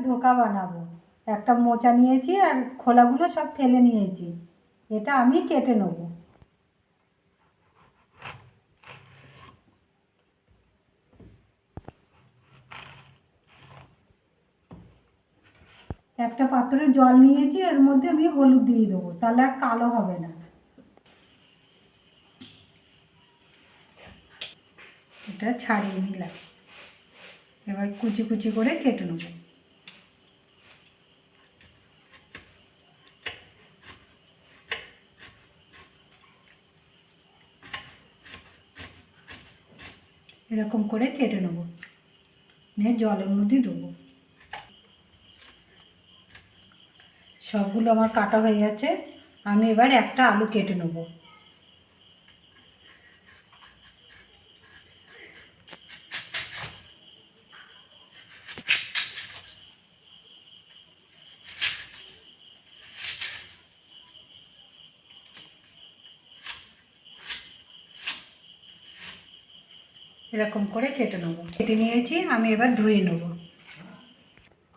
ধোকা বানাবো। একটা মোচা নিয়েছি আর খোলাগুলো সব ফেলে নিয়েছি, এটা আমি কেটে নেব। একটা পাত্রে জল নিয়েছি, এর মধ্যে আমি হলুদ দিয়ে দেবো, তাহলে আর কালো হবে না। এটা ছাড়িয়ে নিলাম, এবার কুচি কুচি করে কেটে নেব। এরকম করে কেটে নেব, নিয়ে জলের মধ্যে দেবো। সবগুলো আমার কাটা হয়ে গেছে, আমি এবার একটা আলু কেটে নেব। এরকম করে কেটে নেব। কেটে নিয়েছি, আমি এবার ধুয়ে নেব।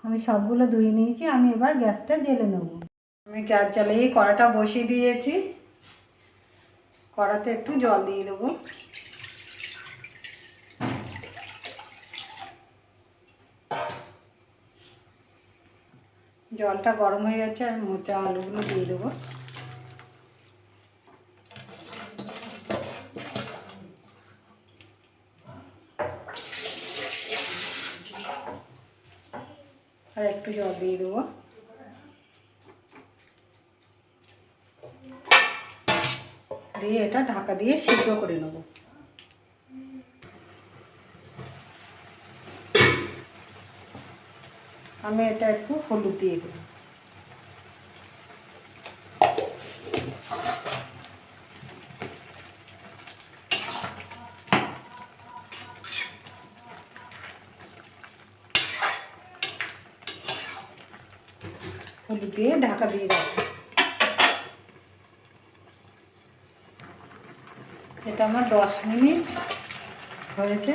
আমি সবগুলো ধুয়ে নিয়েছি, আমি এবার গ্যাসটা জ্বেলে নেব। আমি গ্যাস জ্বালিয়ে কড়াটা বসিয়ে দিয়েছি, কড়াতে একটু জল দিয়ে দেবো। জলটা গরম হয়ে গেছে, আর মোচা আলুগুলো দিয়ে দেবো। আর একটু জল দিয়ে দেবো। দিয়ে এটা ঢাকা দিয়ে সিদ্ধ করে নেব। আমি এটা একটু হলুদ দিয়ে দেবো। হলুদ দিয়ে ঢাকা দিয়ে দেবো। এটা আমার 10 মিনিট হয়েছে,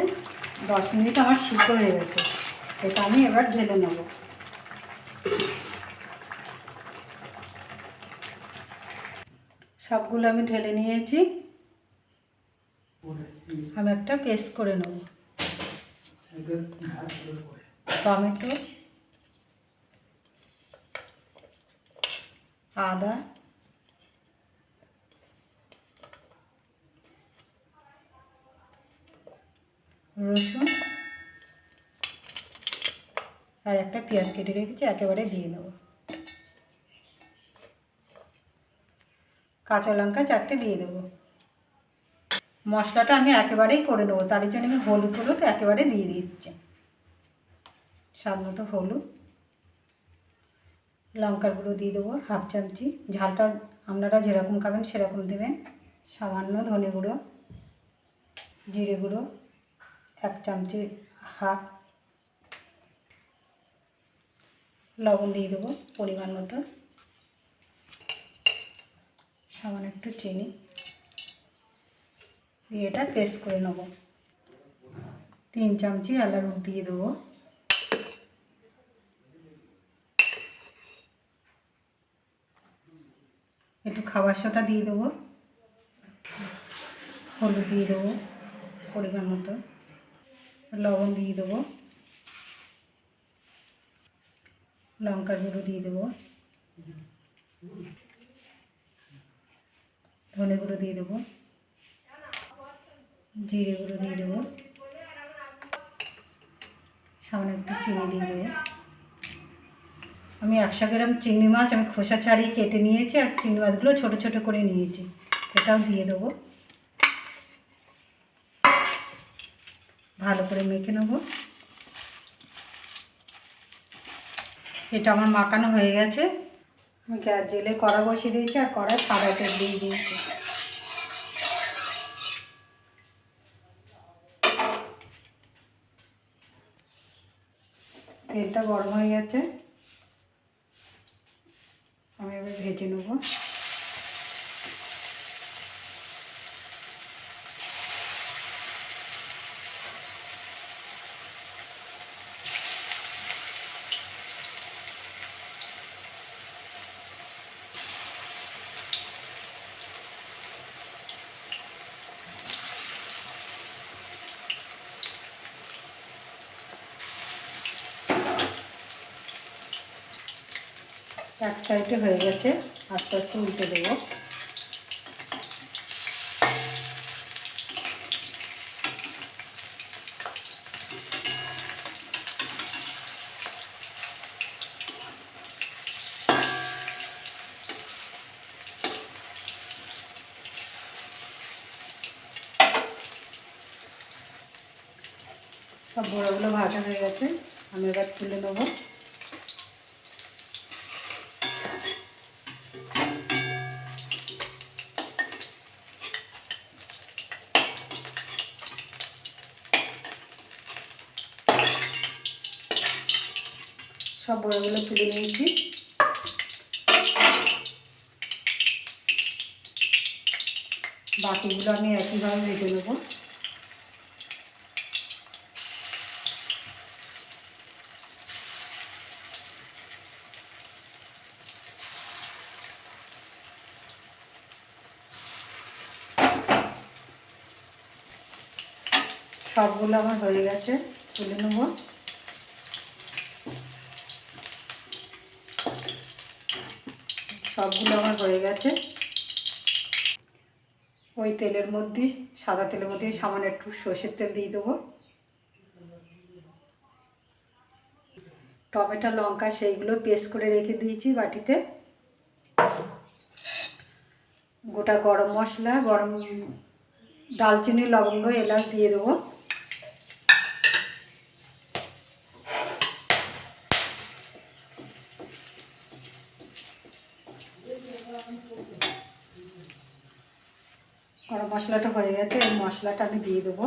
10 মিনিট আমার সিদ্ধ হয়ে গেছে। এটা আমি এবার ঢেলে নেব। সবগুলো আমি ঢেলে নিয়েছি, আমি একটা পেস্ট করে নেব। টমেটো, আদা, রসুন আর একটা পেঁয়াজ কেটে রেখেছি, একেবারে দিয়ে দেবো। কাঁচা লঙ্কা 4টে দিয়ে দেবো। মশলাটা আমি একেবারেই করে দেবো, তার জন্য আমি হলুদ একেবারে দিয়ে দিচ্ছি। স্বাদ মতো হলুদ, লঙ্কার গুঁড়ো দিয়ে দেবো 1/2 চামচি, ঝালটা আপনারা যেরকম খাবেন সেরকম দেবেন। সামান্য ধনে গুঁড়ো, জিরে গুঁড়ো 1 চামচি 1/2, লবণ দিয়ে দেবো পরিমাণ মতো, সামান্য একটু চিনি দিয়ে এটা পেস্ট করে নেব। 3 চামচি আরারুট দিয়ে দেবো। একটু খাবার সোডা দিয়ে দেবো, হলুদ দিয়ে দেবো পরিমাণ মতো, লবণ দিয়ে দেবো, লঙ্কার গুঁড়ো দিয়ে দেবো, ধনে গুঁড়ো দিয়ে দেবো, জিরে গুঁড়ো দিয়ে দেবো, সামান্য একটু চিনি দিয়ে দেবো। আমি 100 গ্রাম চিংড়ি মাছ আমি খোসা ছাড়িয়ে কেটে নিয়েছি, আর চিংড়ি মাছগুলো ছোটো ছোটো করে নিয়েছি, এটাও দিয়ে দেবো। ভালো করে মেখে নেব। এটা আমার মাখানো হয়ে গেছে। আমি গ্যাস জ্বেলে কড়া বসিয়ে দিয়েছি, আর কড়ায় সাদা তেল দিয়ে দিয়েছি। তেলটা গরম হয়ে গেছে, আমি এবার ভেজে নেব। এক সাইডে হয়ে গেছে, আস্তে আস্তে উল্টে দেবো। সব বড়াগুলো ভাজা হয়ে গেছে, আমি এবার তুলে নেবো। সব বড়াগুলো তুলে নিয়েছি। বাকিগুলো আমি একইভাবে ভেজে নেবো। সবগুলো আমার হয়ে গেছে, তুলে নেব। সবগুলো আমার হয়ে গেছে। ওই তেলের মধ্যে, সাদা তেলের মধ্যে সামান্য একটু সর্ষের তেল দিয়ে দেবো। টমেটো লঙ্কা সেইগুলো পেস্ট করে রেখে দিয়েছি বাটিতে। গোটা গরম মশলা, দারচিনি, লবঙ্গ, এলাচ দিয়ে দেবো। গরম মশলাটা হয়ে গেছে, এই মশলাটা আমি দিয়ে দেবো।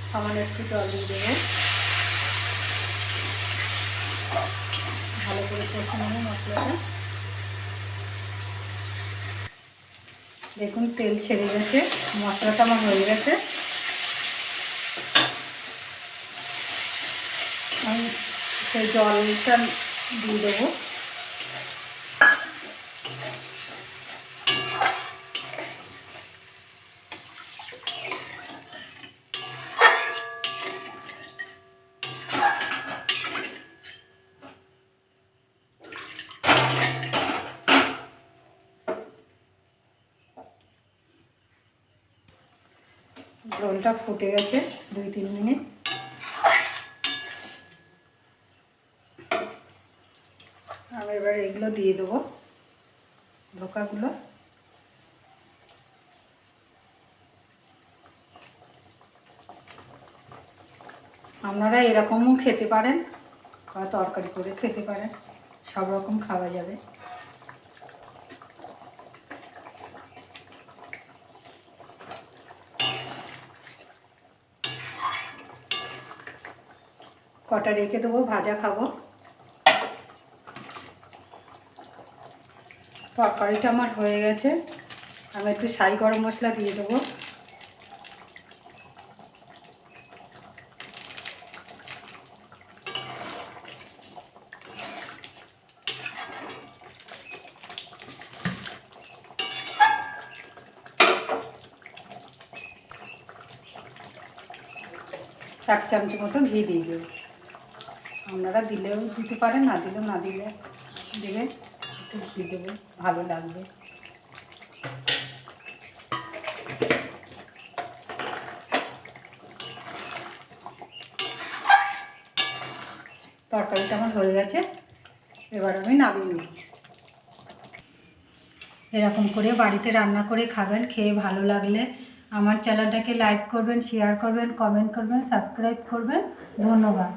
সামান্য একটু জল দিয়ে দেবো। ভালো করে কষে নেবো মশলাটা। দেখুন তেল ছেড়ে গেছে, মশলাটা আমার হয়ে গেছে। আমি সেই জলটা দিয়ে দেবো। ঝোলটা ফুটে গেছে 2-3 মিনিট। আমি এবার এগুলো দিয়ে দেবো, ধোকাগুলো। আপনারা এরকমও খেতে পারেন বা তরকারি করে খেতে পারেন, সব রকম খাওয়া যাবে। কটা রেখে দেবো, ভাজা খাবো। তরকারিটা আমার হয়ে গেছে, আমি একটু সাই গরম মশলা দিয়ে দেবো। এক চামচ মতো ঘি দিয়ে দেবো। আপনারা দিলেও দিতে পারেন, না দিলেও না দিলে দেবে, একটু ঘি দেবো, ভালো লাগবে। তরকারিটা আমার হয়ে গেছে, এবার আমি নামিয়ে নেব। এরকম করে বাড়িতে রান্না করে খাবেন। খেয়ে ভালো লাগলে আমার চ্যানেলটাকে লাইক করবেন, শেয়ার করবেন, কমেন্ট করবেন, সাবস্ক্রাইব করবেন। ধন্যবাদ।